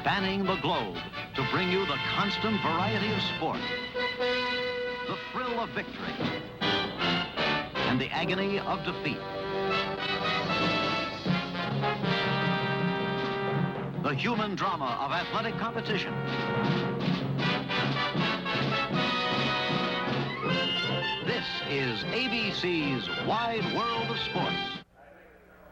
spanning the globe to bring you the constant variety of sport, the thrill of victory, and the agony of defeat. The human drama of athletic competition. This is ABC's Wide World of Sports.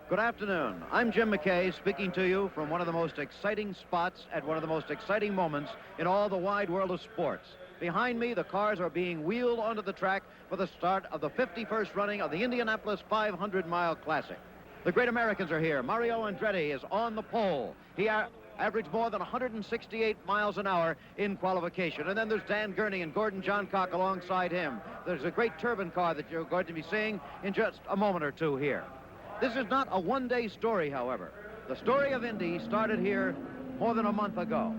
Good afternoon. I'm Jim McKay, speaking to you from one of the most exciting spots at one of the most exciting moments in all the wide world of sports. Behind me, the cars are being wheeled onto the track for the start of the 51st running of the Indianapolis 500-mile Classic. The great Americans are here. Mario Andretti is on the pole. He averaged more than 168 miles an hour in qualification. And then there's Dan Gurney and Gordon Johncock alongside him. There's a great turbine car that you're going to be seeing in just a moment or two here. This is not a one-day story, however. The story of Indy started here more than a month ago.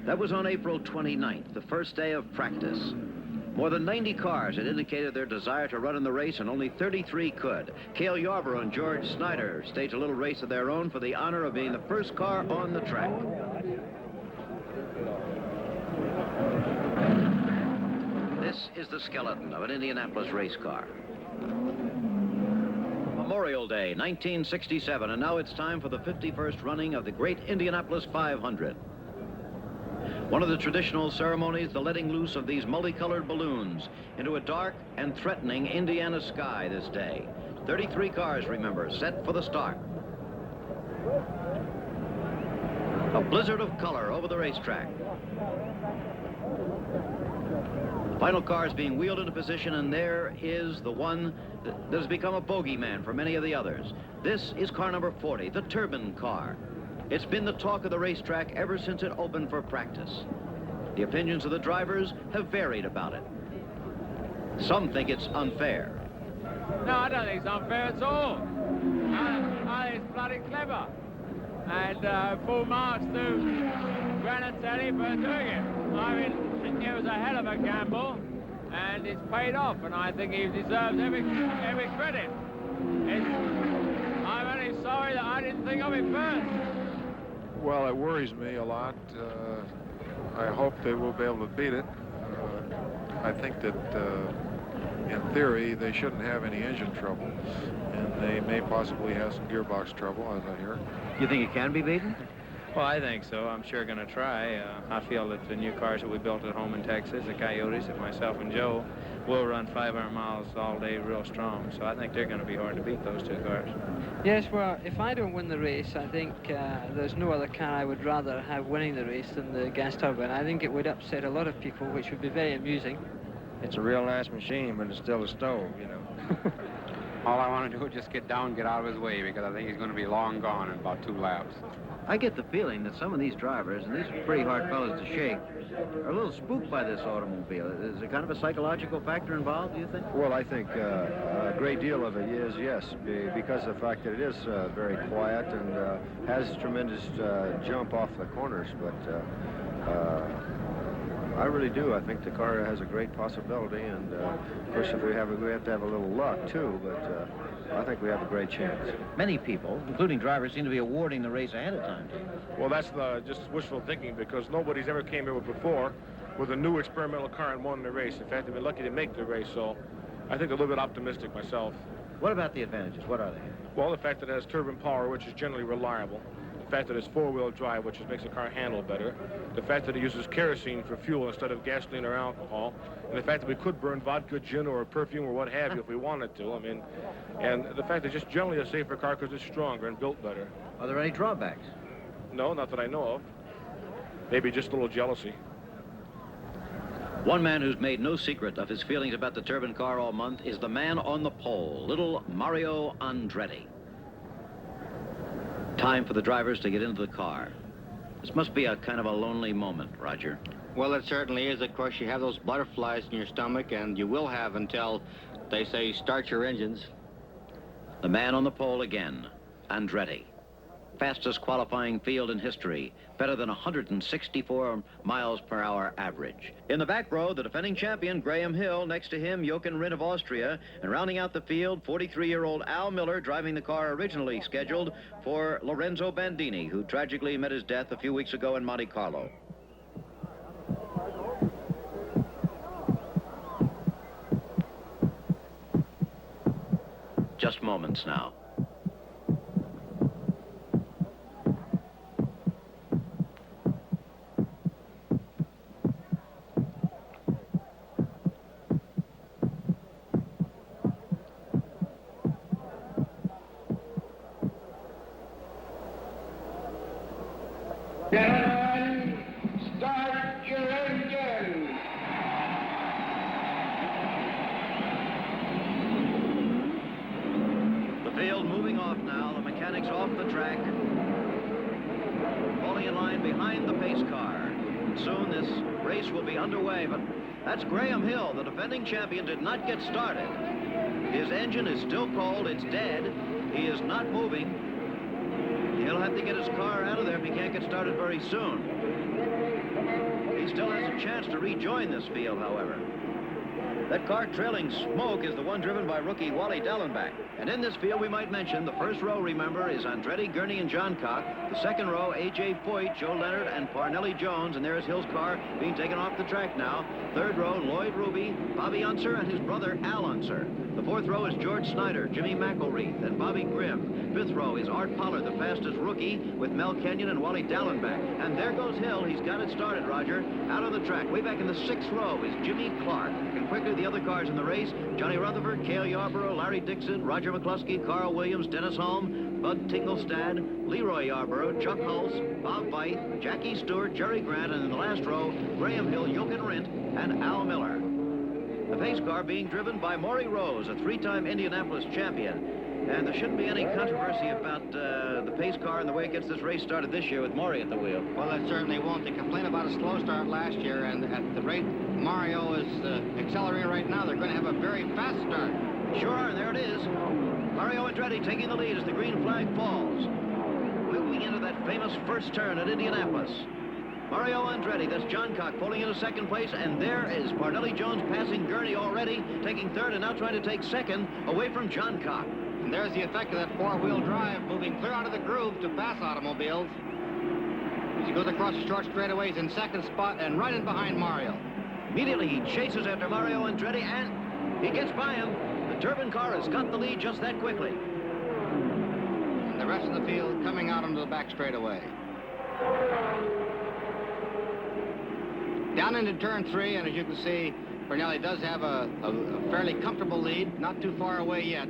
That was on April 29th, the first day of practice. More than 90 cars had indicated their desire to run in the race, and only 33 could. Cale Yarborough and George Snyder staged a little race of their own for the honor of being the first car on the track. This is the skeleton of an Indianapolis race car. Memorial Day, 1967, and now it's time for the 51st running of the great Indianapolis 500. One of the traditional ceremonies, the letting loose of these multicolored balloons into a dark and threatening Indiana sky this day. 33 cars, remember, set for the start. A blizzard of color over the racetrack. The final car is being wheeled into position, and there is the one that has become a bogeyman for many of the others. This is car number 40, the turbine car. It's been the talk of the racetrack ever since it opened for practice. The opinions of the drivers have varied about it. Some think it's unfair. No, I don't think it's unfair at all. I think it's bloody clever. And full marks to Granatelli for doing it. I mean, it was a hell of a gamble, and it's paid off, and I think he deserves every credit. I'm only sorry that I didn't think of it first. Well, it worries me a lot. I hope they will be able to beat it. I think that, in theory, they shouldn't have any engine trouble, and they may possibly have some gearbox trouble, as I hear. You think it can be beaten? Well, I think so. I'm sure going to try. I feel that the new cars that we built at home in Texas, the Coyotes, that myself and Joe, will run 500 miles all day real strong. So I think they're going to be hard to beat, those two cars. Yes, well, if I don't win the race, I think there's no other car I would rather have winning the race than the gas turbine. I think it would upset a lot of people, which would be very amusing. It's a real nice machine, but it's still a stove, you know. All I want to do is just get down and get out of his way, because I think he's going to be long gone in about 2 laps. I get the feeling that some of these drivers, and these are pretty hard fellows to shake, are a little spooked by this automobile. Is there kind of a psychological factor involved, do you think? Well, I think a great deal of it is, yes, because of the fact that it is very quiet and has tremendous jump off the corners. But I really do. I think the car has a great possibility, and of course, if we have to have a little luck too. But I think we have a great chance. Many people, including drivers, seem to be awarding the race ahead of time. Well, that's just wishful thinking, because nobody's ever came here before with a new experimental car and won the race. In fact, they've been lucky to make the race, so I think a little bit optimistic myself. What about the advantages? What are they? Well, the fact that it has turbine power, which is generally reliable. The fact that it's 4-wheel drive, which makes the car handle better. The fact that it uses kerosene for fuel instead of gasoline or alcohol. And the fact that we could burn vodka, gin, or perfume or what have you if we wanted to. I mean, and the fact that it's just generally a safer car because it's stronger and built better. Are there any drawbacks? No, not that I know of. Maybe just a little jealousy. One man who's made no secret of his feelings about the turbine car all month is the man on the pole, little Mario Andretti. Time for the drivers to get into the car. This must be a kind of a lonely moment, Roger. Well, it certainly is. Of course, you have those butterflies in your stomach, and you will have until they say start your engines. The man on the pole again, Andretti. fastest qualifying field in history, better than 164 miles per hour average. In the back row, the defending champion, Graham Hill. Next to him, Jochen Rindt of Austria. And rounding out the field, 43-year-old Al Miller, driving the car originally scheduled for Lorenzo Bandini, who tragically met his death a few weeks ago in Monte Carlo. Just moments now. Gentlemen, start your engines. The field moving off now. The mechanics off the track. Falling in line behind the pace car. Soon this race will be underway, but that's Graham Hill. The defending champion did not get started. His engine is still cold. It's dead. He is not moving. He'll have to get his car out of there if he can't get started very soon. He still has a chance to rejoin this field, however. That car trailing smoke is the one driven by rookie Wally Dallenbach. And in this field, we might mention, the first row, remember, is Andretti, Gurney, and John Cock. The second row, A.J. Foyt, Joe Leonard, and Parnelli Jones. And there's Hill's car being taken off the track now. Third row, Lloyd Ruby, Bobby Unser, and his brother Al Unser. The fourth row is George Snyder, Jimmy McElreath, and Bobby Grimm. Fifth row is Art Pollard, the fastest rookie, with Mel Kenyon and Wally Dallenbach. And there goes Hill. He's got it started, Roger, out on the track. Way back in the sixth row is Jimmy Clark. And quickly, the other cars in the race, Johnny Rutherford, Cale Yarborough, Larry Dixon, Roger McCluskey, Carl Williams, Dennis Holm, Bud Tinglestad, Leroy Yarborough, Chuck Hulse, Bob Veit, Jackie Stewart, Jerry Grant, and in the last row, Graham Hill, Jochen Rindt, and Al Miller. The pace car being driven by Maury Rose, a three-time Indianapolis champion. And there shouldn't be any controversy about the pace car and the way it gets this race started this year with Maury at the wheel. Well, it certainly won't. They complained about a slow start last year, and at the rate Mario is accelerating right now, they're going to have a very fast start. Sure are, and there it is. Mario Andretti taking the lead as the green flag falls. Moving into that famous first turn at Indianapolis. Mario Andretti, that's John Cock, pulling into second place, and there is Parnelli Jones passing Gurney already, taking third, and now trying to take second away from John Cock. And there's the effect of that four-wheel drive, moving clear out of the groove to pass automobiles. As he goes across the short straightaway, he's in second spot and right in behind Mario. Immediately, he chases after Mario Andretti, and he gets by him. The turbine car has got the lead just that quickly. And the rest of the field coming out onto the back straightaway. Down into turn 3, and as you can see, Parnelli does have a fairly comfortable lead, not too far away yet.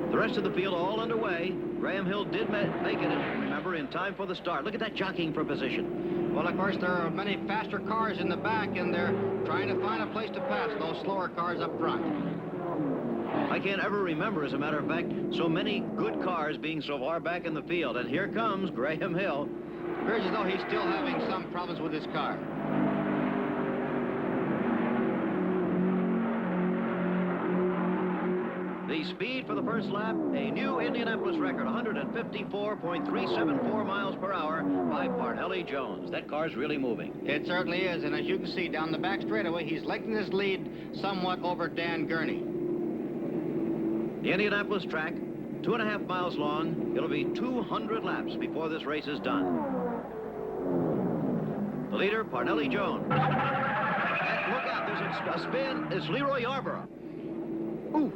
The rest of the field all underway. Graham Hill did make it, remember, in time for the start. Look at that jockeying for position. Well, of course, there are many faster cars in the back, and they're trying to find a place to pass those slower cars up front. I can't ever remember, as a matter of fact, so many good cars being so far back in the field. And here comes Graham Hill. It appears as though he's still having some problems with his car. The speed for the first lap, a new Indianapolis record, 154.374 miles per hour by Parnelli Jones. That car's really moving. It certainly is, and as you can see down the back straightaway, he's lengthening his lead somewhat over Dan Gurney. The Indianapolis track, 2.5 miles long. It'll be 200 laps before this race is done. The leader, Parnelli Jones. And look out, there's a spin. It's Leroy Yarborough. Ooh.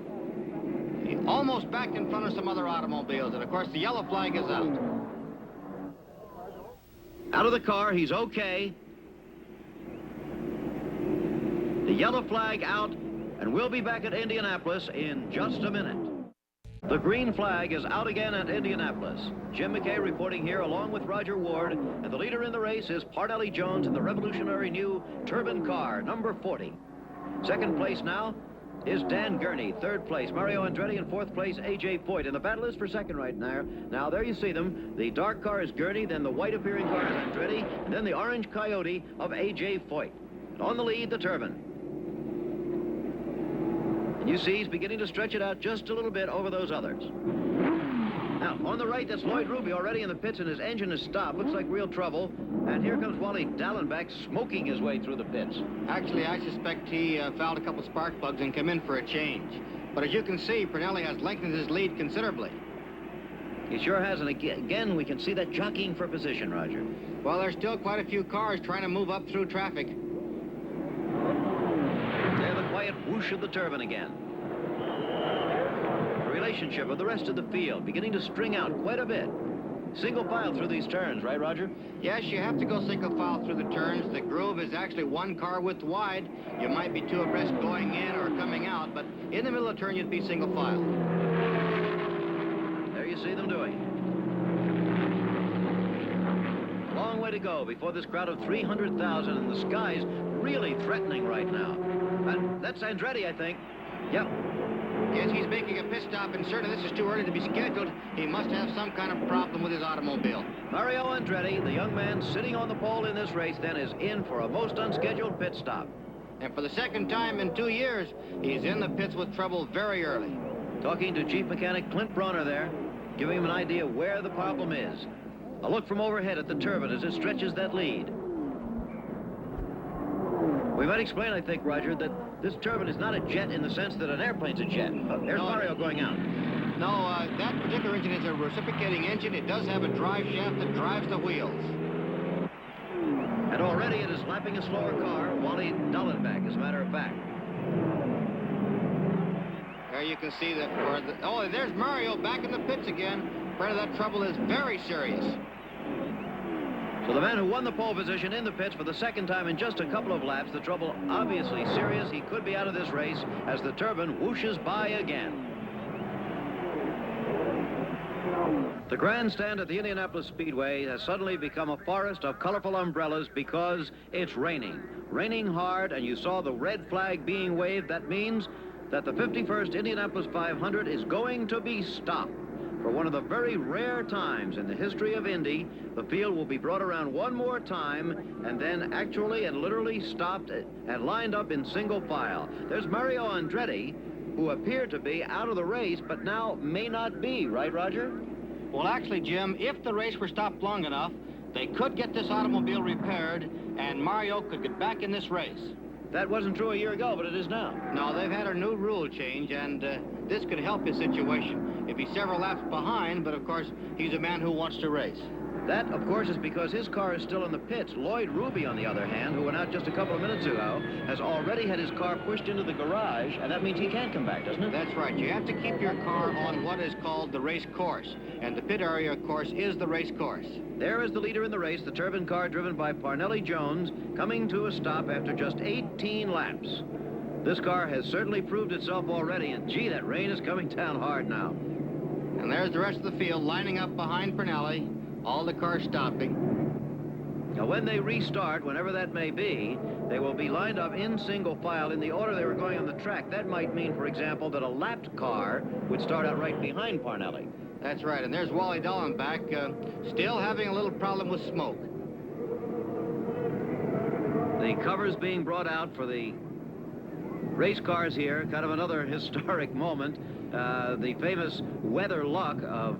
He almost backed in front of some other automobiles, and of course the yellow flag is out. Out of the car, he's okay. The yellow flag out, and we'll be back at Indianapolis in just a minute. The green flag is out again at Indianapolis. Jim McKay reporting here along with Roger Ward, and the leader in the race is Parnelli Jones in the revolutionary new turbine car, number 40. Second place now is Dan Gurney. Third place, Mario Andretti. In fourth place, A.J. Foyt. And the battle is for second right now. Now, there you see them. The dark car is Gurney, then the white appearing car is Andretti, and then the orange Coyote of A.J. Foyt. And on the lead, the turbine. And you see he's beginning to stretch it out just a little bit over those others. Now, on the right, that's Lloyd Ruby already in the pits, and his engine is stopped. Looks like real trouble. And here comes Wally Dallenbach smoking his way through the pits. Actually, I suspect he fouled a couple spark plugs and come in for a change. But as you can see, Pernelli has lengthened his lead considerably. He sure has, and again, we can see that jockeying for position, Roger. Well, there's still quite a few cars trying to move up through traffic. There's the quiet whoosh of the turbine again. The relationship of the rest of the field beginning to string out quite a bit. Single file through these turns, right, Roger? Yes, you have to go single file through the turns. The groove is actually one car width wide. You might be two abreast going in or coming out, but in the middle of the turn, you'd be single file. There you see them doing. Long way to go before this crowd of 300,000, and the sky's really threatening right now. That's Andretti, I think. Yep. Yes, he's making a pit stop, and certainly this is too early to be scheduled. He must have some kind of problem with his automobile. Mario Andretti, the young man sitting on the pole in this race, then is in for a most unscheduled pit stop. And for the second time in 2 years, he's in the pits with trouble very early. Talking to Chief Mechanic Clint Bronner there, giving him an idea where the problem is. A look from overhead at the turbine as it stretches that lead. We might explain, I think, Roger, that this turbine is not a jet in the sense that an airplane's a jet. There's Mario going out. No, that particular engine is a reciprocating engine. It does have a drive shaft that drives the wheels. And already it is lapping a slower car, Wally Dallenbach, as a matter of fact. There you can see that. Oh, there's Mario back in the pits again. Part of that trouble is very serious. So the man who won the pole position in the pits for the second time in just a couple of laps, the trouble obviously serious. He could be out of this race as the turbine whooshes by again. The grandstand at the Indianapolis Speedway has suddenly become a forest of colorful umbrellas because it's raining. Raining hard, and you saw the red flag being waved. That means that the 51st Indianapolis 500 is going to be stopped. For one of the very rare times in the history of Indy, the field will be brought around one more time and then actually and literally stopped and lined up in single file. There's Mario Andretti, who appeared to be out of the race, but now may not be, right, Roger? Well, actually, Jim, if the race were stopped long enough, they could get this automobile repaired, and Mario could get back in this race. That wasn't true a year ago, but it is now. No, they've had a new rule change, and this could help his situation. If he's several laps behind, but of course, he's a man who wants to race. That, of course, is because his car is still in the pits. Lloyd Ruby, on the other hand, who went out just a couple of minutes ago, has already had his car pushed into the garage, and that means he can't come back, doesn't it? That's right. You have to keep your car on what is called the race course, and the pit area, of course, is the race course. There is the leader in the race, the turbine car driven by Parnelli Jones, coming to a stop after just 18 laps. This car has certainly proved itself already, and gee, that rain is coming down hard now. And there's the rest of the field lining up behind Pernelli, all the cars stopping. Now, when they restart, whenever that may be, they will be lined up in single file in the order they were going on the track. That might mean, for example, that a lapped car would start out right behind Parnelli. That's right, and there's Wally Dallenbach, still having a little problem with smoke. The covers being brought out for the race cars here, kind of another historic moment. The famous weather luck of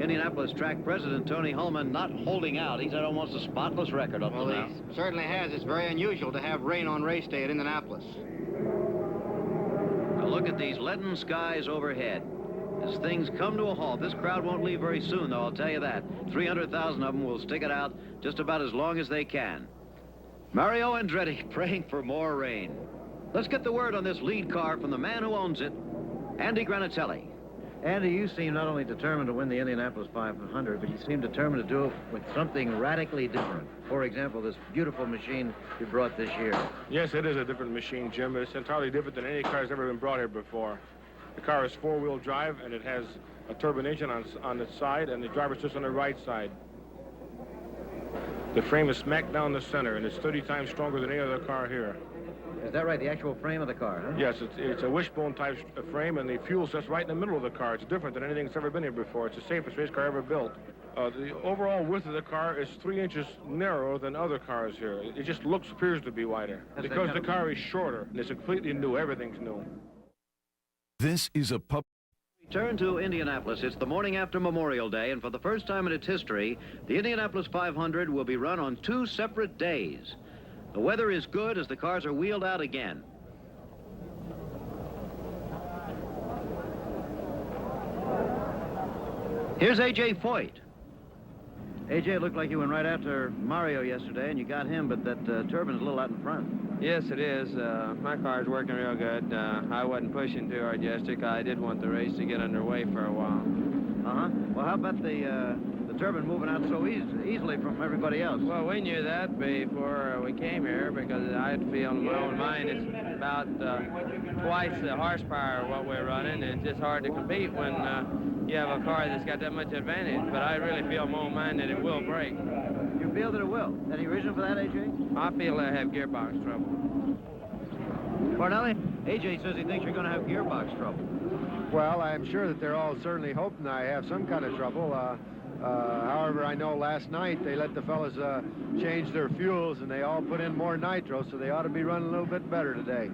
Indianapolis track president Tony Hulman not holding out. He's had almost a spotless record up to now. He certainly has. It's very unusual to have rain on race day at Indianapolis. Now look at these leaden skies overhead. As things come to a halt, this crowd won't leave very soon, though, I'll tell you that. 300,000 of them will stick it out just about as long as they can. Mario Andretti praying for more rain. Let's get the word on this lead car from the man who owns it, Andy Granatelli. Andy, you seem not only determined to win the Indianapolis 500, but you seem determined to do it with something radically different. For example, this beautiful machine you brought this year. Yes, it is a different machine, Jim. It's entirely different than any car that's ever been brought here before. The car is four-wheel drive, and it has a turbine engine on its side, and the driver's just on the right side. The frame is smack down the center, and it's 30 times stronger than any other car here. Is that right, the actual frame of the car, huh? Yes, it's a wishbone type frame, and the fuel just right in the middle of the car. It's different than anything that's ever been here before. It's the safest race car ever built. The overall width of the car is 3 inches narrower than other cars here. It just appears to be wider. Because the car is shorter, and it's completely new. Everything's new. This is a Turn to Indianapolis. It's the morning after Memorial Day, and for the first time in its history, the Indianapolis 500 will be run on 2 separate days. The weather is good as the cars are wheeled out again. Here's A.J. Foyt. A.J., it looked like you went right after Mario yesterday, and you got him, but that turbin's a little out in front. Yes, it is. My car's working real good. I wasn't pushing too hard yesterday. I did want the race to get underway for a while. Uh-huh. Well, how about the turbine moving out so easily from everybody else? Well, we knew that before we came here because I feel in my own mind it's about twice the horsepower of what we're running. It's just hard to compete when you have a car that's got that much advantage. But I really feel in my own mind that it will break. You feel that it will? Any reason for that, A.J.? I feel I have gearbox trouble. Parnelli, A.J. says he thinks you're going to have gearbox trouble. Well, I'm sure that they're all certainly hoping I have some kind of trouble. However, I know last night they let the fellas change their fuels, and they all put in more nitro, so they ought to be running a little bit better today.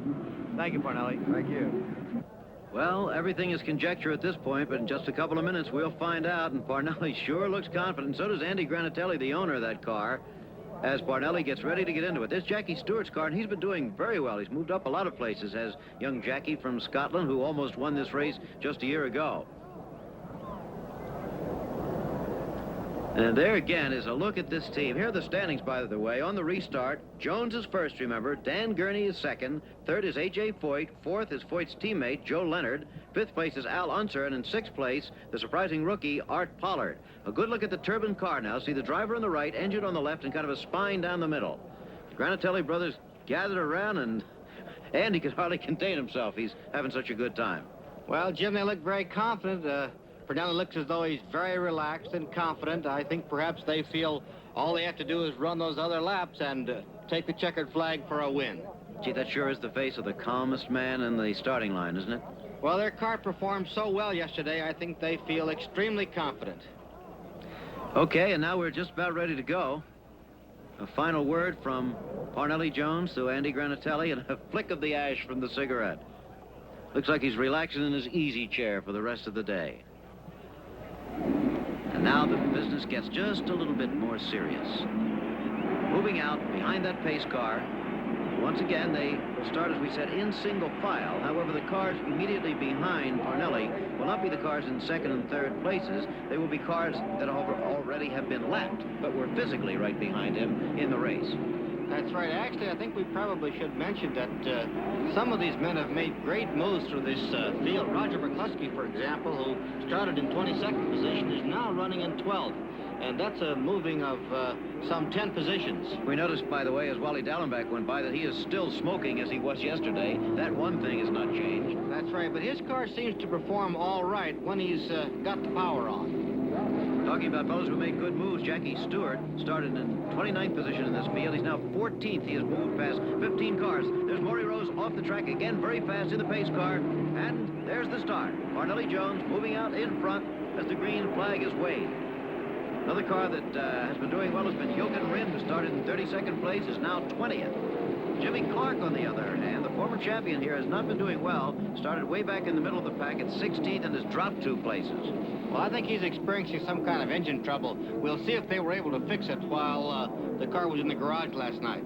Thank you, Parnelli. Thank you. Well, everything is conjecture at this point, but in just a couple of minutes we'll find out, and Parnelli sure looks confident. So does Andy Granatelli, the owner of that car, as Parnelli gets ready to get into it. This is Jackie Stewart's car, and he's been doing very well. He's moved up a lot of places, has young Jackie from Scotland, who almost won this race just a year ago. And there again is a look at this team. Here are the standings, by the way. On the restart, Jones is first, remember. Dan Gurney is second. Third is A.J. Foyt. Fourth is Foyt's teammate, Joe Leonard. Fifth place is Al Unser. And in sixth place, the surprising rookie, Art Pollard. A good look at the turbine car now. See the driver on the right, engine on the left, and kind of a spine down the middle. The Granatelli brothers gathered around, and Andy could hardly contain himself. He's having such a good time. Well, Jim, they look very confident. Parnelli looks as though he's very relaxed and confident. I think perhaps they feel all they have to do is run those other laps and take the checkered flag for a win. Gee, that sure is the face of the calmest man in the starting line, isn't it? Well, their car performed so well yesterday, I think they feel extremely confident. Okay, and now we're just about ready to go. A final word from Parnelli Jones to Andy Granatelli, and a flick of the ash from the cigarette. Looks like he's relaxing in his easy chair for the rest of the day. And now the business gets just a little bit more serious. Moving out behind that pace car. Once again, they will start, as we said, in single file. However, the cars immediately behind Parnelli will not be the cars in second and third places. They will be cars that already have been lapped, but were physically right behind him in the race. That's right. Actually, I think we probably should mention that some of these men have made great moves through this field. Roger McCluskey, for example, who started in 22nd position, is now running in 12th. And that's a moving of some 10 positions. We noticed, by the way, as Wally Dallenbach went by, that he is still smoking as he was yesterday. That one thing has not changed. That's right, but his car seems to perform all right when he's got the power on. Talking about fellows who made good moves, Jackie Stewart started in 29th position in this field. He's now 14th. He has moved past 15 cars. There's Maury Rose off the track again, very fast in the pace car. And there's the start. Parnelli Jones moving out in front as the green flag is waved. Another car that has been doing well has been Jochen Rindt, who started in 32nd place, is now 20th. Jimmy Clark, on the other hand, the former champion here, has not been doing well. Started way back in the middle of the pack at 16th and has dropped 2 places. Well, I think he's experiencing some kind of engine trouble. We'll see if they were able to fix it while the car was in the garage last night.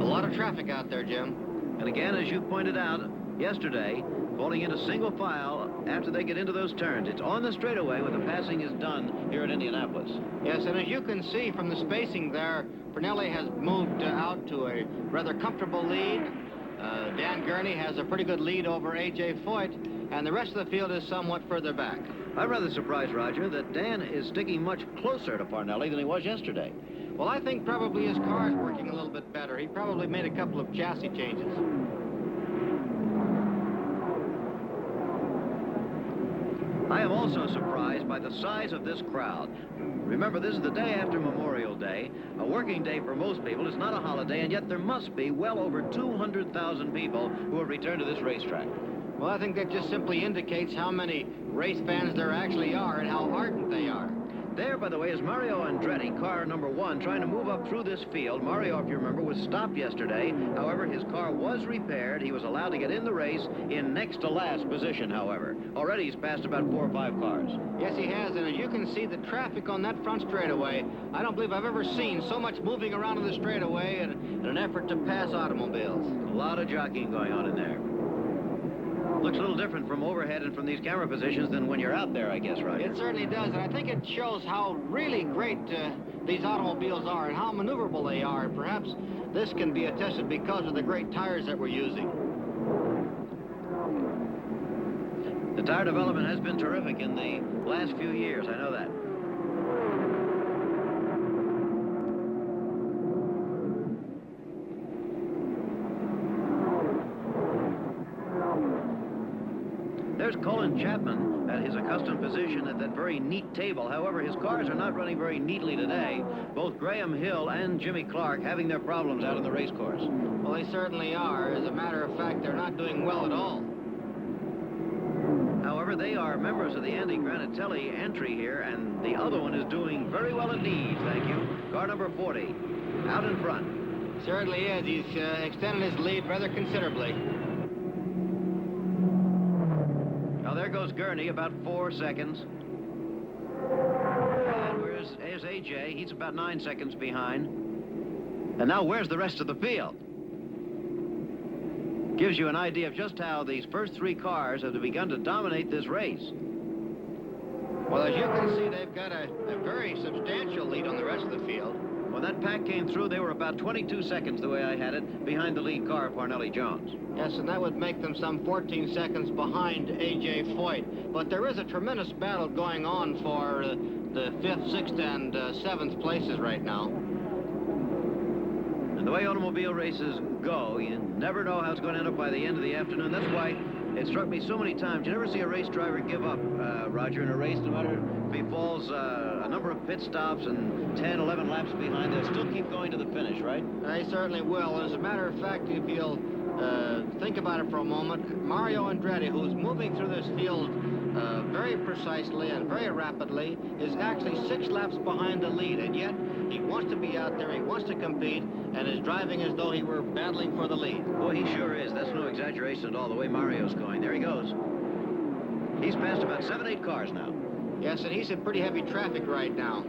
A lot of traffic out there, Jim. And again, as you pointed out yesterday, falling into single file after they get into those turns. It's on the straightaway when the passing is done here at Indianapolis. Yes, and as you can see from the spacing there, Parnelli has moved out to a rather comfortable lead. Dan Gurney has a pretty good lead over A.J. Foyt, and the rest of the field is somewhat further back. I'm rather surprised, Roger, that Dan is sticking much closer to Parnelli than he was yesterday. Well, I think probably his car is working a little bit better. He probably made a couple of chassis changes. I am also surprised by the size of this crowd. Remember, this is the day after Memorial Day, a working day for most people. It's not a holiday, and yet there must be well over 200,000 people who have returned to this racetrack. Well, I think that just simply indicates how many race fans there actually are and how ardent they are. There, by the way, is Mario Andretti, car number 1, trying to move up through this field. Mario, if you remember, was stopped yesterday. However, his car was repaired. He was allowed to get in the race in next to last position, however. Already he's passed about 4 or 5 cars. Yes, he has, and as you can see, the traffic on that front straightaway, I don't believe I've ever seen so much moving around on the straightaway in an effort to pass automobiles. A lot of jockeying going on in there. Looks a little different from overhead and from these camera positions than when you're out there, I guess, Roger. It certainly does, and I think it shows how really great these automobiles are and how maneuverable they are. And perhaps this can be attested because of the great tires that we're using. The tire development has been terrific in the last few years, I know that. There's Colin Chapman at his accustomed position at that very neat table. However, his cars are not running very neatly today. Both Graham Hill and Jimmy Clark having their problems out on the race course. Well, they certainly are. As a matter of fact, they're not doing well at all. However, they are members of the Andy Granatelli entry here, and the other one is doing very well indeed, thank you. Car number 40, out in front. Certainly is. He's extended his lead rather considerably. Now there goes Gurney, about 4 seconds. And here's AJ. He's about 9 seconds behind. And now where's the rest of the field? Gives you an idea of just how these first 3 cars have begun to dominate this race. Well, as you can see, they've got a very substantial lead on the rest of the field. When that pack came through, they were about 22 seconds, the way I had it, behind the lead car, Parnelli Jones. Yes, and that would make them some 14 seconds behind A.J. Foyt. But there is a tremendous battle going on for the 5th, 6th, and 7th places right now. And the way automobile races go, you never know how it's going to end up by the end of the afternoon. That's why it struck me so many times. You never see a race driver give up, Roger, in a race, no matter if he falls a number of pit stops and 10, 11 laps behind. They'll still keep going to the finish, right? They certainly will. As a matter of fact, if you'll think about it for a moment, Mario Andretti, who's moving through this field very precisely and very rapidly, is actually 6 laps behind the lead, and yet he wants to be out there, he wants to compete, and is driving as though he were battling for the lead. Boy, he sure is. That's no exaggeration at all, the way Mario's going. There he goes. He's passed about 7, 8 cars now. Yes, and he's in pretty heavy traffic right now.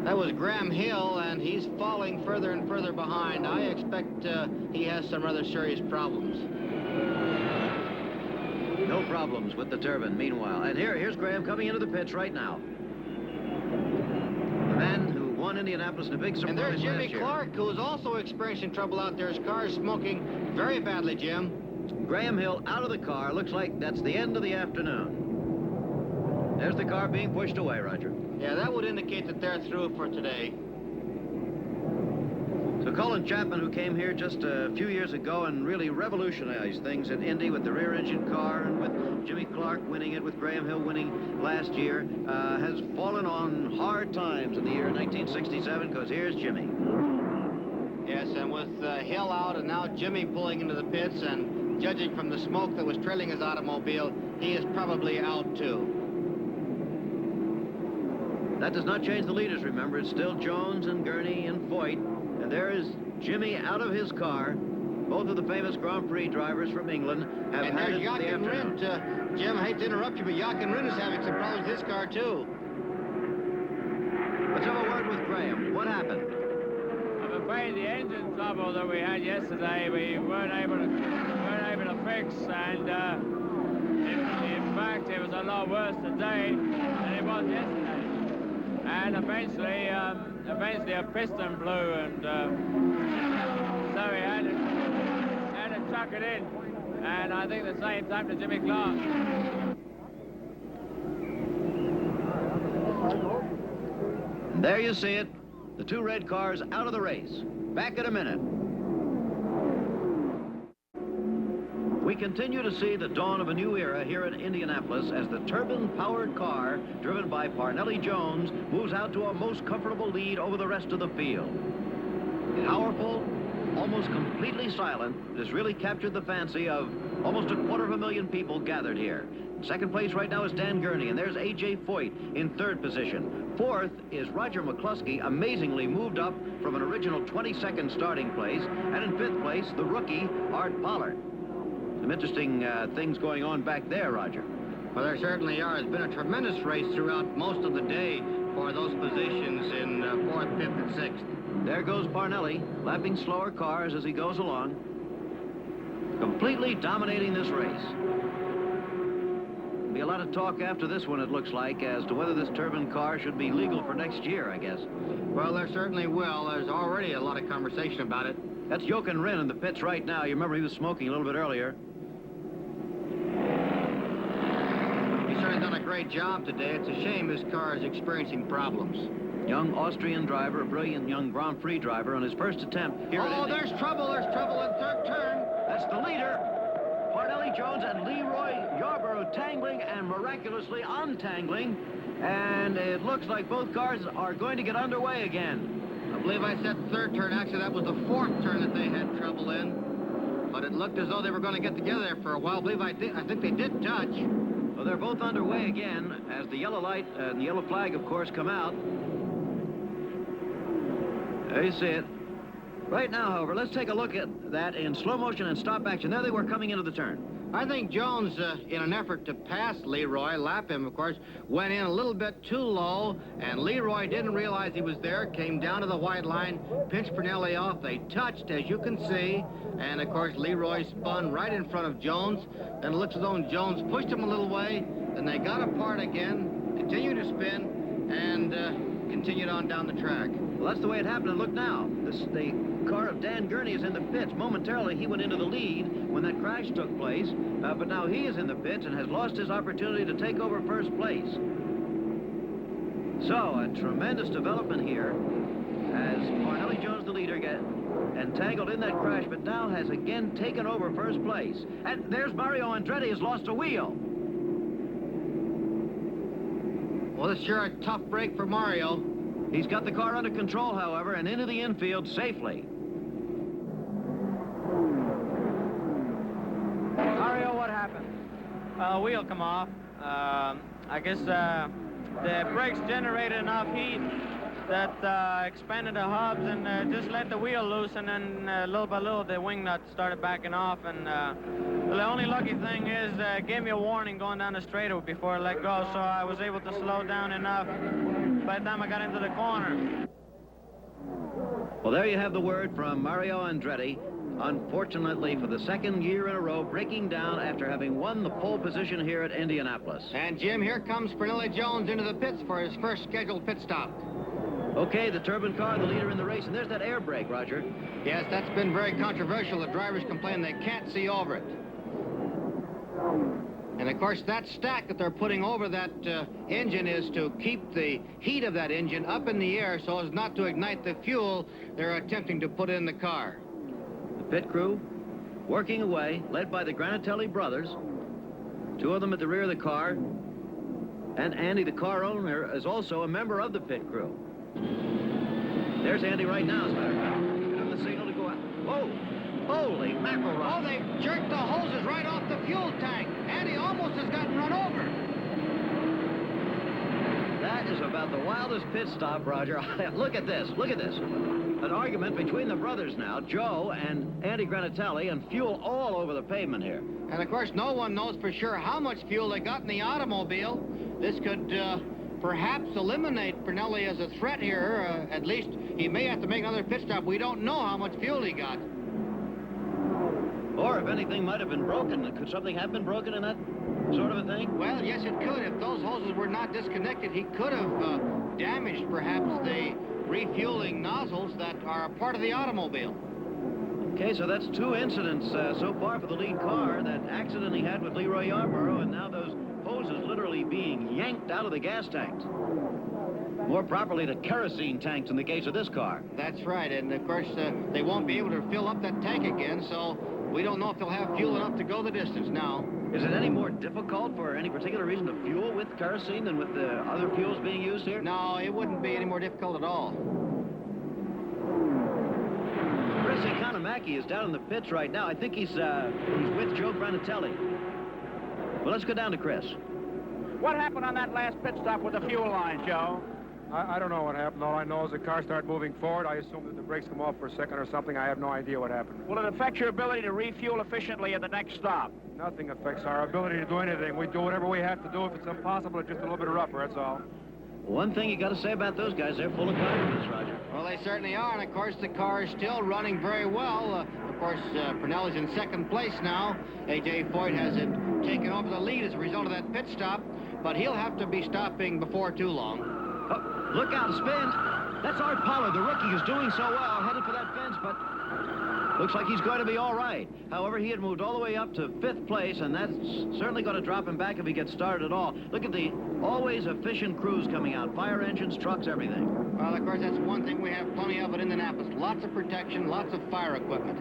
That was Graham Hill, and he's falling further and further behind. I expect he has some rather serious problems. No problems with the turbine, meanwhile. And here's Graham coming into the pits right now. The man who won Indianapolis in a big surprise. And there's Jimmy last year. Clark, who's also experiencing trouble out there. His car's smoking very badly, Jim. Graham Hill out of the car. Looks like that's the end of the afternoon. There's the car being pushed away, Roger. Yeah, that would indicate that they're through for today. So Colin Chapman, who came here just a few years ago and really revolutionized things at Indy with the rear-engine car and with Jimmy Clark winning it, with Graham Hill winning last year, has fallen on hard times in the year 1967, because here's Jimmy. Yes, and with Hill out and now Jimmy pulling into the pits, and judging from the smoke that was trailing his automobile, he is probably out too. That does not change the leaders, remember. It's still Jones and Gurney and Foyt. And there is Jimmy out of his car. Both of the famous Grand Prix drivers from England have and had there's it for the Jochen afternoon. Rindt. Jim, I hate to interrupt you, but Jochen Rindt is having some problems with his car, too. Let's have a word with Graham. What happened? I'm afraid the engine trouble that we had yesterday, we weren't able to fix, and in fact, it was a lot worse today than it was yesterday. And eventually a piston blew, and so we had to chuck it in. And I think the same time to Jimmy Clark. And there you see it. The 2 red cars out of the race. Back in a minute. We continue to see the dawn of a new era here in Indianapolis as the turbine-powered car, driven by Parnelli Jones, moves out to a most comfortable lead over the rest of the field. Powerful, almost completely silent. It has really captured the fancy of almost 250,000 people gathered here. Second place right now is Dan Gurney, and there's A.J. Foyt in third position. Fourth is Roger McCluskey, amazingly moved up from an original 22nd starting place. And in fifth place, the rookie, Art Pollard. Some interesting things going on back there, Roger. Well, there certainly are. It's been a tremendous race throughout most of the day for those positions in 4th, 5th, and 6th. There goes Parnelli, lapping slower cars as he goes along. Completely dominating this race. Be a lot of talk after this one, it looks like, as to whether this turbine car should be legal for next year, I guess. Well, there certainly will. There's already a lot of conversation about it. That's Jochen Rindt in the pits right now. You remember he was smoking a little bit earlier. He's certainly done a great job today. It's a shame his car is experiencing problems. Young Austrian driver, a brilliant young Grand Prix driver on his first attempt here at Indy. There's trouble in third turn. That's the leader. Parnelli Jones and Leroy Yarborough tangling and miraculously untangling. And it looks like both cars are going to get underway again. I believe I said third turn. Actually, that was the 4th turn that they had trouble in. But it looked as though they were going to get together there for a while. I think they did touch. Well, they're both underway again as the yellow light and the yellow flag, of course, come out. There you see it. Right now, however, let's take a look at that in slow motion and stop action. There they were coming into the turn. I think Jones, in an effort to pass Leroy, lap him, of course, went in a little bit too low, and Leroy didn't realize he was there, came down to the white line, pinched Parnelli off. They touched, as you can see, and, of course, Leroy spun right in front of Jones. Then it looks as though Jones pushed him a little way, then they got apart again, continued to spin, and continued on down the track. Well, that's the way it happened. And look now, the car of Dan Gurney is in the pits. Momentarily, he went into the lead when that crash took place, but now he is in the pits and has lost his opportunity to take over first place. So, a tremendous development here as Parnelli Jones, the leader, get entangled in that crash, but now has again taken over first place. And there's Mario Andretti has lost a wheel. Well, it's sure a tough break for Mario. He's got the car under control, however, and into the infield safely. Mario, what happened? Wheel come off. I guess the brakes generated enough heat that expanded the hubs and just let the wheel loose, and then little by little the wing nut started backing off. And the only lucky thing is gave me a warning going down the straightaway before I let go, so I was able to slow down enough by the time I got into the corner. Well, there you have the word from Mario Andretti. Unfortunately, for the second year in a row, breaking down after having won the pole position here at Indianapolis. And, Jim, here comes Parnelli Jones into the pits for his first scheduled pit stop. Okay, the turbine car, the leader in the race, and there's that air brake, Roger. Yes, that's been very controversial. The drivers complain they can't see over it. And, of course, that stack that they're putting over that engine is to keep the heat of that engine up in the air so as not to ignite the fuel they're attempting to put in the car. The pit crew working away, led by the Granatelli brothers. Two of them at the rear of the car. And Andy, the car owner, is also a member of the pit crew. There's Andy right now, as a matter of fact. Giving the signal to go out. Whoa! Holy mackerel! Oh, they jerked the hoses right off the fuel tank. Andy almost has gotten run over. That is about the wildest pit stop, Roger. Look at this. Look at this. An argument between the brothers now, Joe and Andy Granatelli, and fuel all over the pavement here. And, of course, no one knows for sure how much fuel they got in the automobile. This could perhaps eliminate Parnelli as a threat here. At least he may have to make another pit stop. We don't know how much fuel he got. Or if anything might have been broken. Could something have been broken in that sort of a thing? Well, yes, it could. If those hoses were not disconnected, he could have damaged perhaps the refueling nozzles that are a part of the automobile. Okay, so that's two incidents so far for the lead car. That accident he had with Leroy Yarborough, and now those hoses literally being yanked out of the gas tanks. More properly, the kerosene tanks in the case of this car. That's right, and of course, they won't be able to fill up that tank again, so we don't know if they'll have fuel enough to go the distance now. Is it any more difficult for any particular reason to fuel with kerosene than with the other fuels being used here? No, it wouldn't be any more difficult at all. Chris Economaki rookie is down in the pits right now. I think he's with Joe Granatelli. Well, let's go down to Chris. What happened on that last pit stop with the fuel line, Joe? I don't know what happened. All I know is the car started moving forward. I assume that the brakes come off for a second or something. I have no idea what happened. Will it affect your ability to refuel efficiently at the next stop? Nothing affects our ability to do anything. We do whatever we have to do. If it's impossible, it's just a little bit rougher, that's all. One thing you got to say about those guys, they're full of confidence, Roger. Well, they certainly are, and of course the car is still running very well. Of course, Purnell's in second place now. A.J. Foyt has taken over the lead as a result of that pit stop, but he'll have to be stopping before too long. Oh, look out, spins. That's Art Pollard, the rookie, who's doing so well, headed for that fence, but looks like he's going to be all right. However, he had moved all the way up to 5th place, and that's certainly going to drop him back if he gets started at all. Look at the always efficient crews coming out. Fire engines, trucks, everything. Well, of course, that's one thing we have plenty of at Indianapolis. Lots of protection, lots of fire equipment.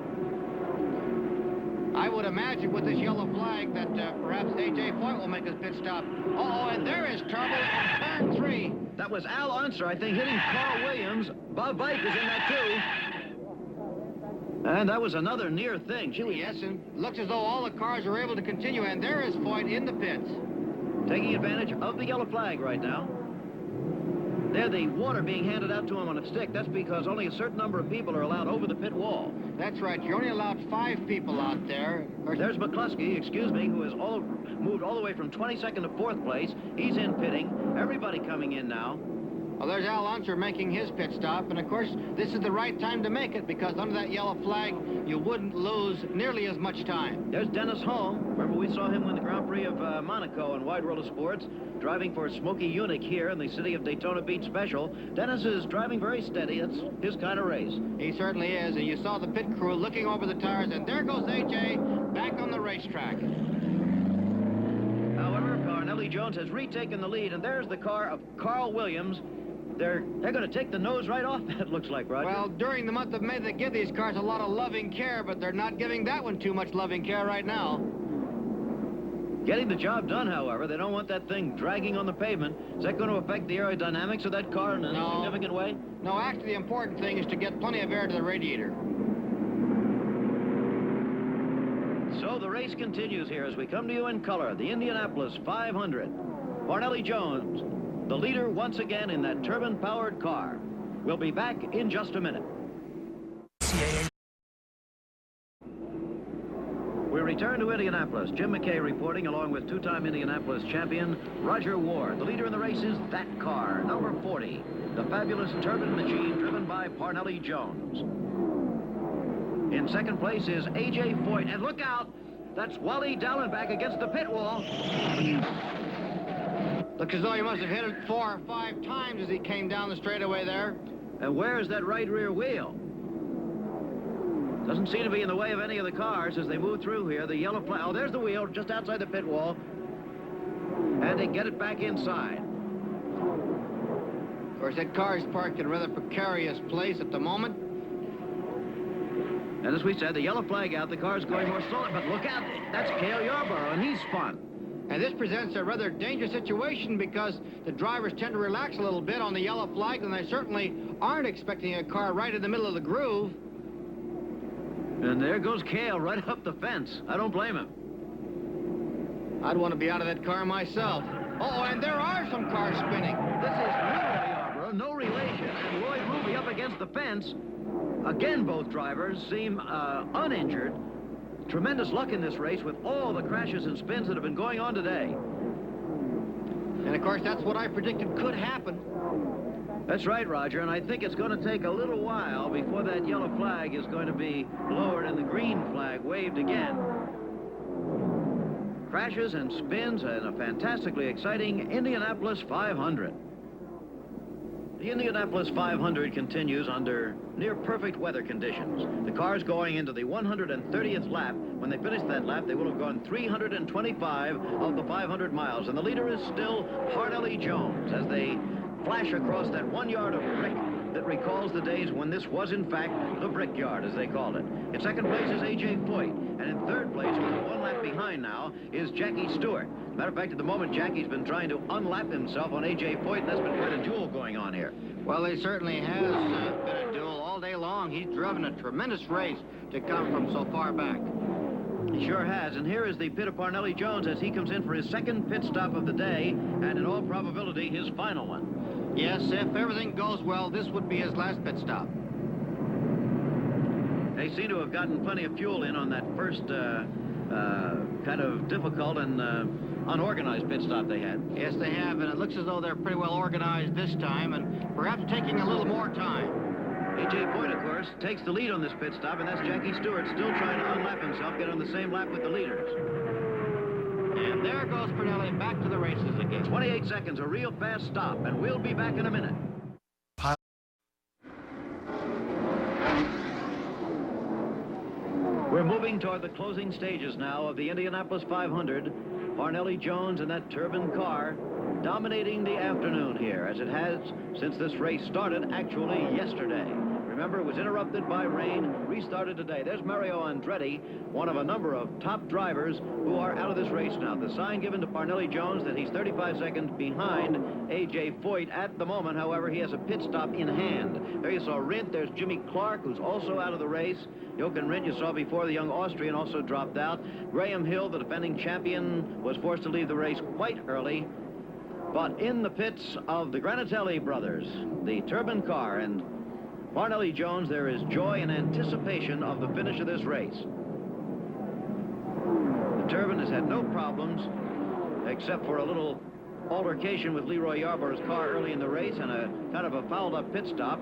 I would imagine with this yellow flag that perhaps A.J. Foyt will make his pit stop. Uh-oh, and there is trouble on turn 3. That was Al Unser, I think, hitting Carl Williams. Bob Vike is in that, too. And that was another near thing. Gee, yes, and looks as though all the cars are able to continue, and there is Foyt in the pits. Taking advantage of the yellow flag right now. There's the water being handed out to him on a stick. That's because only a certain number of people are allowed over the pit wall. That's right. You're only allowed 5 people out there. There's McCluskey, excuse me, who has moved all the way from 22nd to 4th place. He's in pitting. Everybody coming in now. Well, there's Al Unser making his pit stop, and of course, this is the right time to make it, because under that yellow flag, you wouldn't lose nearly as much time. There's Dennis Holm. Remember, we saw him win the Grand Prix of Monaco in Wide World of Sports, driving for Smokey Yunick here in the City of Daytona Beach Special. Dennis is driving very steady. It's his kind of race. He certainly is, and you saw the pit crew looking over the tires, and there goes A.J. back on the racetrack. However, Carnelli Jones has retaken the lead, and there's the car of Carl Williams. They're going to take the nose right off that, looks like, Roger. Well, during the month of May, they give these cars a lot of loving care, but they're not giving that one too much loving care right now. Getting the job done, however. They don't want that thing dragging on the pavement. Is that going to affect the aerodynamics of that car in a significant way? No, actually, the important thing is to get plenty of air to the radiator. So the race continues here as we come to you in color. The Indianapolis 500. Carnelli Jones, the leader once again in that turbine-powered car. We'll be back in just a minute. We return to Indianapolis. Jim McKay reporting along with two-time Indianapolis champion Roger Ward. The leader in the race is that car, number 40, the fabulous turbine machine driven by Parnelli Jones. In second place is A.J. Foyt. And look out, that's Wally Dallenbach against the pit wall. Looks as though he must have hit it 4 or 5 times as he came down the straightaway there. And where's that right rear wheel? Doesn't seem to be in the way of any of the cars as they move through here. The yellow flag. Oh, there's the wheel just outside the pit wall. And they get it back inside. Of course, that car is parked in a rather precarious place at the moment. And as we said, the yellow flag out, the car's going more slowly. But look out, that's Cale Yarborough, and he's spun. And this presents a rather dangerous situation because the drivers tend to relax a little bit on the yellow flag, and they certainly aren't expecting a car right in the middle of the groove. And there goes Cale right up the fence. I don't blame him. I'd want to be out of that car myself. Oh, and there are some cars spinning. This is Leroy Yarborough, no relation, and Lloyd Ruby up against the fence. Again, both drivers seem uninjured. Tremendous luck in this race with all the crashes and spins that have been going on today. And, of course, that's what I predicted could happen. That's right, Roger, and I think it's going to take a little while before that yellow flag is going to be lowered and the green flag waved again. Crashes and spins and a fantastically exciting Indianapolis 500. The Indianapolis 500 continues under near-perfect weather conditions. The car's going into the 130th lap. When they finish that lap, they will have gone 325 of the 500 miles. And the leader is still Parnelli Jones as they flash across that 1 yard of brick that recalls the days when this was, in fact, the brickyard, as they called it. In second place is A.J. Foyt. And in third place, with 1 lap behind now, is Jackie Stewart. Matter of fact, at the moment, Jackie's been trying to unlap himself on A.J. Foyt, and that's been quite a duel going on here. Well, it certainly has been a duel all day long. He's driven a tremendous race to come from so far back. He sure has. And here is the pit of Parnelli Jones as he comes in for his second pit stop of the day, and in all probability, his final one. Yes, if everything goes well, this would be his last pit stop. They seem to have gotten plenty of fuel in on that first kind of difficult and unorganized pit stop they had. Yes, they have, and it looks as though they're pretty well organized this time, and perhaps taking a little more time. A.J. Foyt, of course, takes the lead on this pit stop, and that's Jackie Stewart still trying to unlap himself, get on the same lap with the leaders. And there goes Parnelli back to the races again. 28 seconds, a real fast stop, and we'll be back in a minute. We're moving toward the closing stages now of the Indianapolis 500. Parnelli Jones in that turbine car dominating the afternoon here, as it has since this race started actually yesterday. Remember, it was interrupted by rain, restarted today. There's Mario Andretti, one of a number of top drivers who are out of this race now. The sign given to Parnelli Jones that he's 35 seconds behind A.J. Foyt at the moment. However, he has a pit stop in hand. There you saw Rindt. There's Jimmy Clark, who's also out of the race. Jochen Rindt, you saw before, the young Austrian, also dropped out. Graham Hill, the defending champion, was forced to leave the race quite early. But in the pits of the Granatelli brothers, the turbine car, and Parnelli Jones, there is joy and anticipation of the finish of this race. The turbine has had no problems, except for a little altercation with Leroy Yarborough's car early in the race and a kind of a fouled-up pit stop.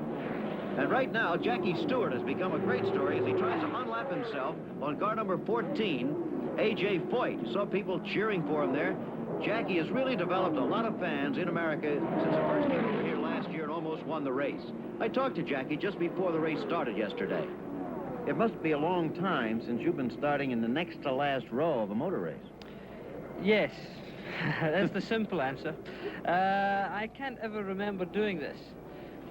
And right now, Jackie Stewart has become a great story as he tries to unlap himself on car number 14, A.J. Foyt. Saw people cheering for him there. Jackie has really developed a lot of fans in America since he first came over here last year and almost won the race. I talked to Jackie just before the race started yesterday. It must be a long time since you've been starting in the next to last row of a motor race. Yes, that's the simple answer. I can't ever remember doing this.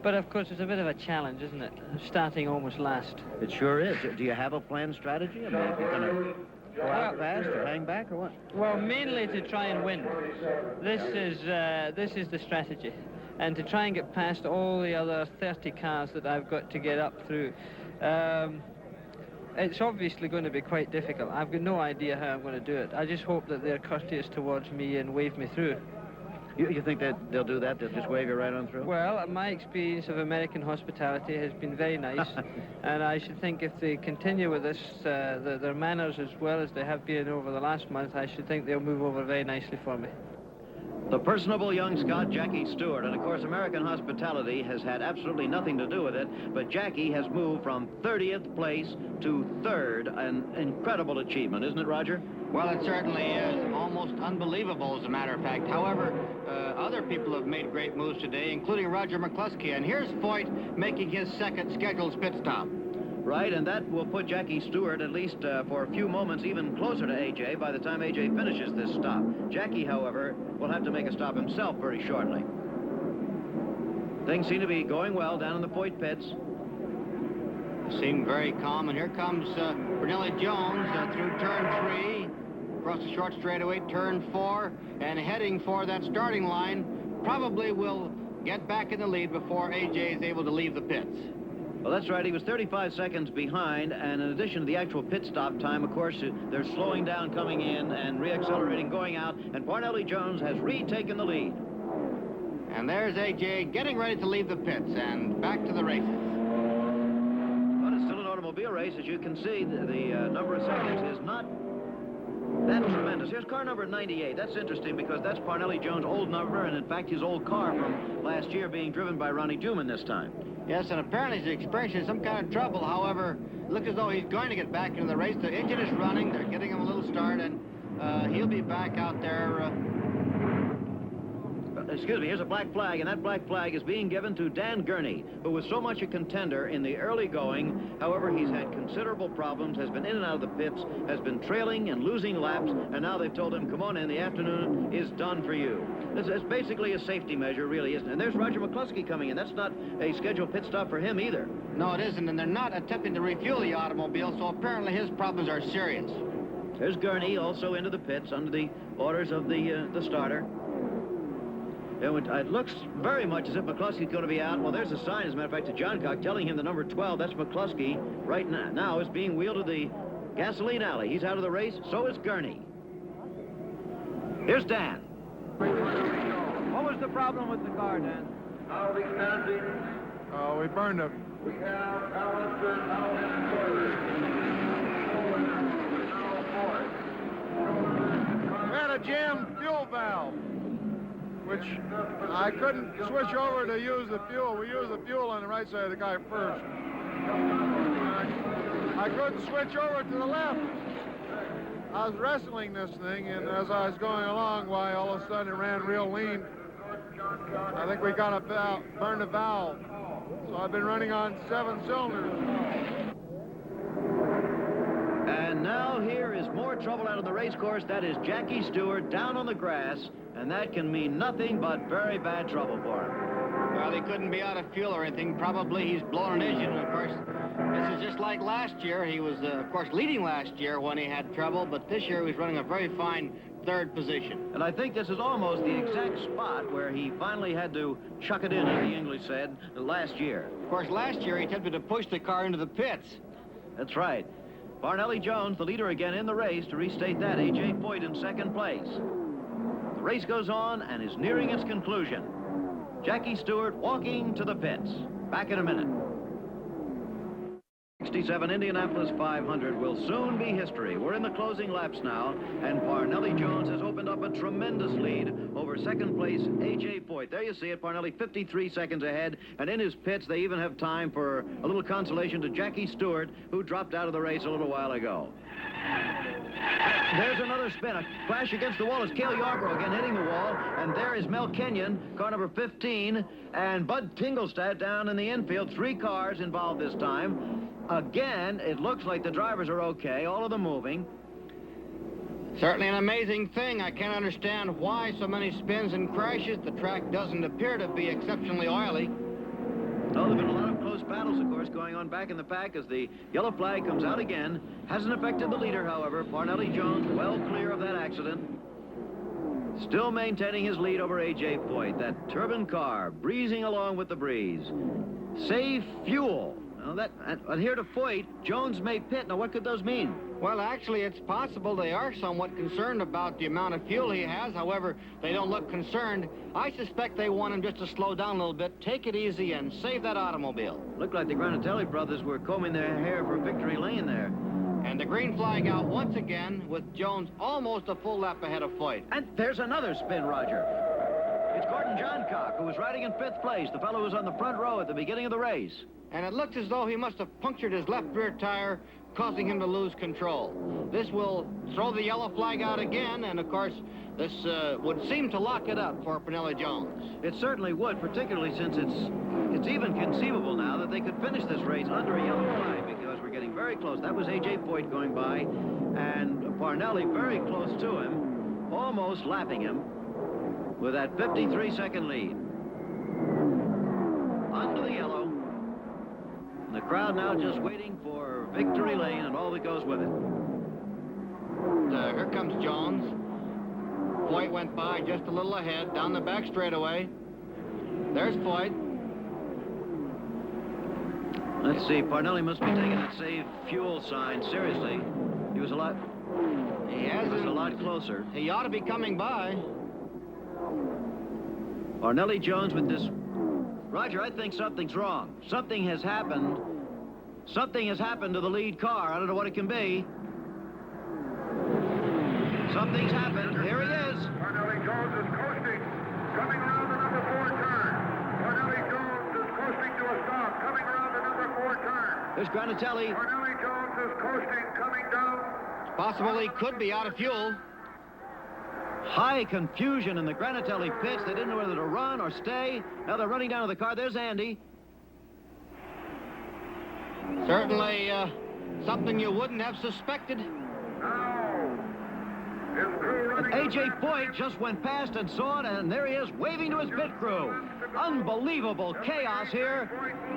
But, of course, it's a bit of a challenge, isn't it? Starting almost last. It sure is. Do you have a planned strategy? I mean, if you're going to go out fast or hang back or what? Well, mainly to try and win. This is the strategy. And to try and get past all the other 30 cars that I've got to get up through. It's obviously going to be quite difficult. I've got no idea how I'm going to do it. I just hope that they're courteous towards me and wave me through. You think that they'll do that? They'll just wave you right on through? Well, my experience of American hospitality has been very nice. And I should think if they continue with this, their manners as well as they have been over the last month, I should think they'll move over very nicely for me. The personable young Scot, Jackie Stewart, and of course American hospitality has had absolutely nothing to do with it, but Jackie has moved from 30th place to 3rd, an incredible achievement, isn't it, Roger? Well, it certainly is. Almost unbelievable, as a matter of fact. However, other people have made great moves today, including Roger McCluskey, and here's Foyt making his second scheduled pit stop. Right, and that will put Jackie Stewart, at least for a few moments, even closer to A.J. by the time A.J. finishes this stop. Jackie, however, will have to make a stop himself very shortly. Things seem to be going well down in the Foyt pits. Seem very calm, and here comes Parnelli Jones through turn 3, across the short straightaway, turn 4, and heading for that starting line. Probably will get back in the lead before A.J. is able to leave the pits. Well, that's right. He was 35 seconds behind, and in addition to the actual pit stop time, of course, they're slowing down coming in and reaccelerating going out, and Parnelli Jones has retaken the lead. And there's A.J. getting ready to leave the pits, and back to the races. But it's still an automobile race. As you can see, the number of seconds is not that tremendous. Here's car number 98. That's interesting because that's Parnelli Jones' old number, and in fact, his old car from last year being driven by Ronnie Duman this time. Yes, and apparently he's experiencing some kind of trouble. However, look as though he's going to get back into the race. The engine is running. They're getting him a little start, and he'll be back out there. Excuse me, here's a black flag, and that black flag is being given to Dan Gurney, who was so much a contender in the early going. However, he's had considerable problems, has been in and out of the pits, has been trailing and losing laps, and now they've told him, come on in, the afternoon is done for you. It's basically a safety measure, really, isn't it? And there's Roger McCluskey coming in. That's not a scheduled pit stop for him either. No, it isn't, and they're not attempting to refuel the automobile, so apparently his problems are serious. There's Gurney also into the pits under the orders of the starter. It looks very much as if McCluskey's going to be out. Well, there's a sign, as a matter of fact, to John Cock telling him the number 12, that's McCluskey, right now is being wheeled to the gasoline alley. He's out of the race. So is Gurney. Here's Dan. What was the problem with the car, Dan? We burned them. We had a jammed fuel valve, which I couldn't switch over to use the fuel. We used the fuel on the right side of the guy first. I couldn't switch over to the left. I was wrestling this thing, and as I was going along, why, all of a sudden it ran real lean. I think we got burned a valve. So I've been running on 7 cylinders. And now here is more trouble out of the race course. That is Jackie Stewart down on the grass, and that can mean nothing but very bad trouble for him. Well, he couldn't be out of fuel or anything. Probably he's blown an engine. Of course, this is just like last year. He was, of course, leading last year when he had trouble, but this year he was running a very fine 3rd position. And I think this is almost the exact spot where he finally had to chuck it in, as the English said, last year. Of course, last year he attempted to push the car into the pits. That's right. Parnelli Jones, the leader again in the race. To restate that, A.J. Foyt in 2nd place. The race goes on and is nearing its conclusion. Jackie Stewart walking to the pits. Back in a minute. 67 Indianapolis 500 will soon be history. We're in the closing laps now, and Parnelli Jones has opened up a tremendous lead over 2nd place A.J. Foyt. There you see it, Parnelli 53 seconds ahead, and in his pits they even have time for a little consolation to Jackie Stewart, who dropped out of the race a little while ago. There's another spin, a crash against the wall. It's Cale Yarborough again hitting the wall, and there is Mel Kenyon, car number 15, and Bud Tingelstad down in the infield. 3 cars involved this time. Again, it looks like the drivers are okay, all of them moving. Certainly an amazing thing. I can't understand why so many spins and crashes. The track doesn't appear to be exceptionally oily. Oh, there have been a lot of close battles, of course, going on back in the pack as the yellow flag comes out again. Hasn't affected the leader, however. Parnelli Jones well clear of that accident. Still maintaining his lead over A.J. Foyt. That turbine car breezing along with the breeze. Save fuel. Now adhere to Foyt, Jones may pit. Now, what could those mean? Well, actually, it's possible they are somewhat concerned about the amount of fuel he has. However, they don't look concerned. I suspect they want him just to slow down a little bit, take it easy, and save that automobile. Looked like the Granatelli brothers were combing their hair for victory lane there. And the green flag out once again with Jones almost a full lap ahead of Foyt. And there's another spin, Roger. It's Gordon Johncock, who was riding in 5th place. The fellow was on the front row at the beginning of the race. And it looks as though he must have punctured his left rear tire, causing him to lose control. This will throw the yellow flag out again, and of course, this would seem to lock it up for Parnelli Jones. It certainly would, particularly since it's even conceivable now that they could finish this race under a yellow flag, because we're getting very close. That was A.J. Foyt going by, and Parnelli very close to him, almost lapping him with that 53-second lead. Under the yellow. The crowd now just waiting for victory lane and all that goes with it. Here comes Jones. Foyt went by just a little ahead, down the back straightaway. There's Foyt. Let's see, Parnelli must be taking that save fuel sign seriously. He was a lot... He was a lot closer. He ought to be coming by. Parnelli Jones with this... Roger, I think something's wrong. Something has happened. Something has happened to the lead car. I don't know what it can be. Something's happened. Here he is. Parnelli Jones is coasting, coming around the number 4 turn. Parnelli Jones is coasting to a stop, coming around the number 4 turn. There's Granatelli. Parnelli Jones is coasting, coming down. It's possible he could be out of fuel. High confusion in the Granatelli pits. They didn't know whether to run or stay. Now they're running down to the car. There's Andy. Certainly something you wouldn't have suspected. A.J. Foyt just went past and saw it, and there he is waving to his pit crew. Unbelievable chaos here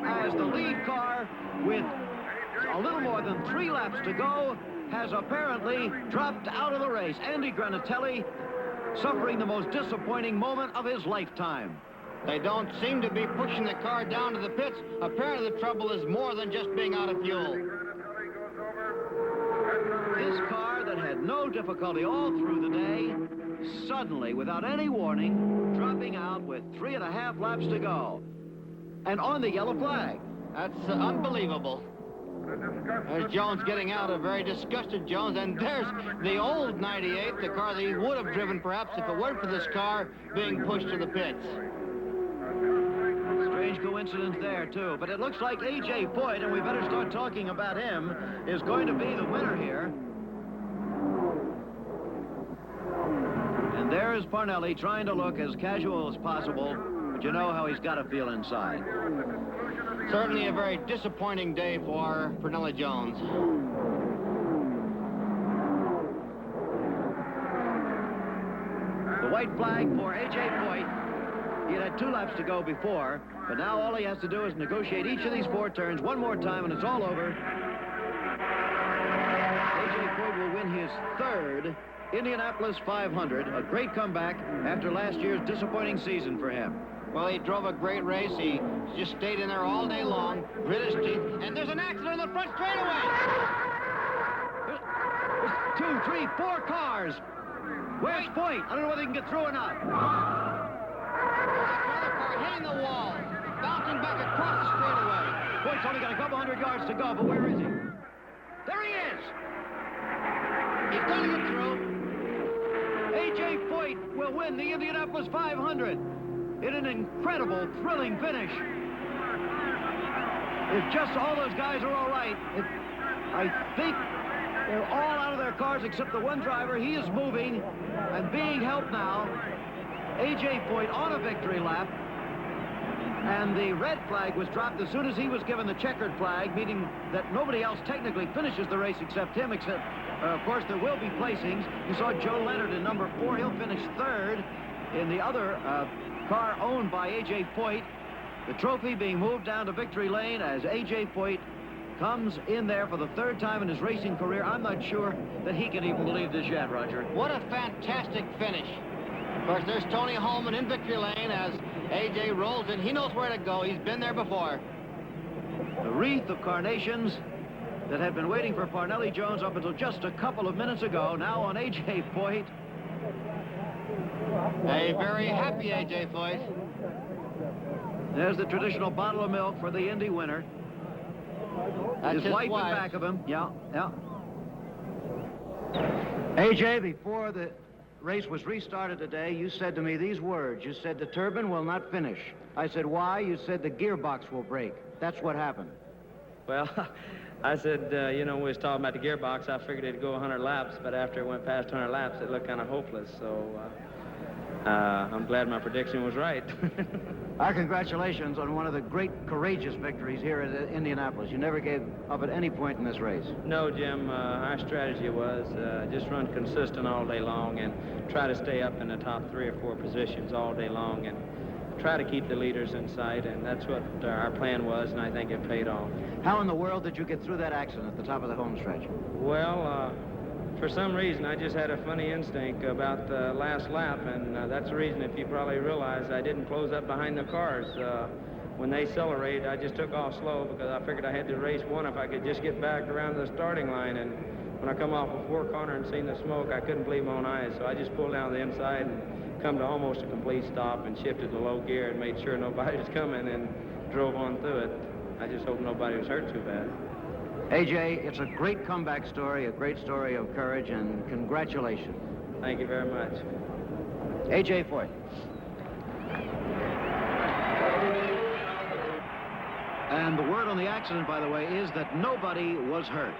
as the lead car, with a little more than 3 laps to go, has apparently dropped out of the race. Andy Granatelli suffering the most disappointing moment of his lifetime. They don't seem to be pushing the car down to the pits. Apparently the trouble is more than just being out of fuel. His car that had no difficulty all through the day, suddenly, without any warning, dropping out with 3.5 laps to go. And on the yellow flag. That's unbelievable. There's Jones getting out, a very disgusted Jones, and there's the old 98, the car that he would have driven perhaps if it weren't for this car being pushed to the pits. Strange coincidence there, too. But it looks like A.J. Foyt, and we better start talking about him, is going to be the winner here. And there's Parnelli trying to look as casual as possible, but you know how he's got to feel inside. Certainly a very disappointing day for Parnelli Jones. The white flag for A.J. Foyt. He had 2 laps to go before, but now all he has to do is negotiate each of these 4 turns one more time, and it's all over. A.J. Foyt will win his 3rd Indianapolis 500, a great comeback after last year's disappointing season for him. Well, he drove a great race. He just stayed in there all day long, grit his teeth, and there's an accident in the front straightaway. There's 2, 3, 4 cars. Where's Foyt? I don't know whether he can get through or not. There's another car hitting the wall, bouncing back across the straightaway. Foyt's only got a couple hundred yards to go, but where is he? There he is. He's going to get through. A.J. Foyt will win the Indianapolis 500 in an incredible, thrilling finish. If just all those guys are all right, I think they're all out of their cars except the one driver. He is moving and being helped now. A.J. Foyt on a victory lap. And the red flag was dropped as soon as he was given the checkered flag, meaning that nobody else technically finishes the race except him, except, of course, there will be placings. You saw Joe Leonard in number 4. He'll finish 3rd in the other car owned by A.J. Foyt. The trophy being moved down to victory lane as A.J. Foyt comes in there for the 3rd time in his racing career. I'm not sure that he can even believe this yet, Roger. What a fantastic finish. Of course, there's Tony Holman in victory lane as A.J. rolls in. He knows where to go. He's been there before. The wreath of carnations that had been waiting for Parnelli Jones up until just a couple of minutes ago, now on A.J. Foyt. A very happy A.J. Foyt. There's the traditional bottle of milk for the Indy winner. That's his wife in back of him. Yeah. A.J., before the race was restarted today, you said to me these words. You said the turbine will not finish. I said, why? You said the gearbox will break. That's what happened. Well, I said, you know, we was talking about the gearbox. I figured it'd go 100 laps, but after it went past 100 laps, it looked kind of hopeless. So I'm glad my prediction was right. Our congratulations on one of the great courageous victories here at Indianapolis. You never gave up at any point in this race. No, Jim. Our strategy was just run consistent all day long and try to stay up in the top 3 or 4 positions all day long and try to keep the leaders in sight, and that's what our plan was, and I think it paid off. How in the world did you get through that accident at the top of the home stretch? Well, for some reason, I just had a funny instinct about the last lap, and that's the reason, if you probably realize, I didn't close up behind the cars. When they accelerated, I just took off slow because I figured I had to race one if I could just get back around the starting line. And when I come off a 4 corner and seen the smoke, I couldn't believe my own eyes. So I just pulled down the inside and come to almost a complete stop and shifted to low gear and made sure nobody was coming and drove on through it. I just hope nobody was hurt too bad. A.J., it's a great comeback story, a great story of courage, and congratulations. Thank you very much. A.J. Foyt. And the word on the accident, by the way, is that nobody was hurt.